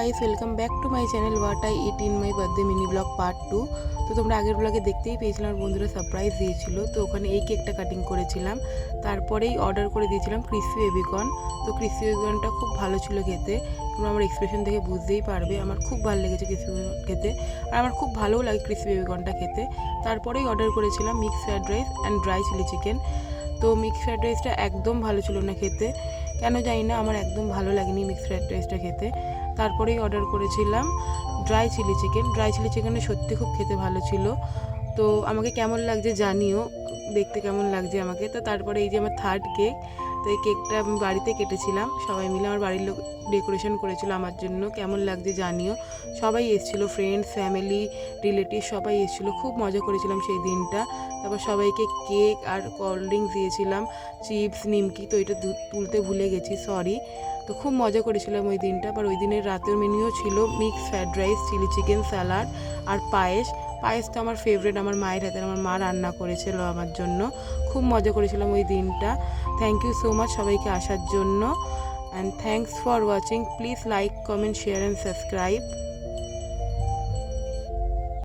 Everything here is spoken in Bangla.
Guys welcome back to my channel what I it in my birthday mini blog part 2। তো তোমরা আগের ব্লগে দেখতেই পেয়েছিলাম, আমার বন্ধুরা সারপ্রাইজ দিয়েছিল। তো ওখানে এই কেকটা কাটিং করেছিলাম, তারপরেই অর্ডার করে দিয়েছিলাম ক্রিসপি বেবিকর্ন। তো ক্রিসপি বেবিকর্নটা খুব ভালো ছিল খেতে, তোমরা আমার এক্সপ্রেশন দেখে বুঝতেই পারবে আমার খুব ভালো লেগেছে ক্রিসপি বেবিকর্ন খেতে, আর আমার খুব ভালোও লাগে ক্রিসপি বেবিকর্নটা খেতে। তারপরেই অর্ডার করেছিলাম mix fried rice and dry chilli chicken. তো মিক্স ফ্রাইড রাইসটা একদম ভালো ছিল না খেতে, কেন জানি না, আমার একদম ভালো লাগেনি মিক্স ফ্রাইড রাইসটা খেতে। তারপরেই অর্ডার করেছিলাম dry chilli chicken. Dry chilli চিকেনটা সত্যি খুব খেতে ভালো ছিল। তো আমাকে কেমন লাগছে জানিও, দেখতে কেমন লাগছে আমাকে। তো তারপরে এই যে আমার থার্ড কেক, তো এই কেকটা আমি বাড়িতে কেটেছিলাম, সবাই মিলে আমার বাড়ির লোক ডেকোরেশন করেছিল আমার জন্য, কেমন লাগছে জানিও। সবাই এসেছিলো, ফ্রেন্ডস, ফ্যামিলি, রিলেটিভ সবাই এসেছিলো, খুব মজা করেছিলাম সেই দিনটা। তারপর সবাইকে কেক আর কোল্ড ড্রিঙ্কস দিয়েছিলাম, চিপস, নিমকি। তো এটা তুলতে ভুলে গেছি, সরি। তো খুব মজা করেছিলাম ওই দিনটা। আর ওই দিনের রাতের মেনুও ছিল mix fried rice, chilli chicken, salad আর পায়েস। পায়েসটা আমার ফেভারিট, আমার মায়ের হাতের, আমার মা রান্না করেছিল আমার জন্য। খুব মজা করেছিলাম ওই দিনটা। থ্যাংক ইউ সো মাচ সবাইকে আসার জন্য, and thanks for watching. Please like, comment, share and subscribe.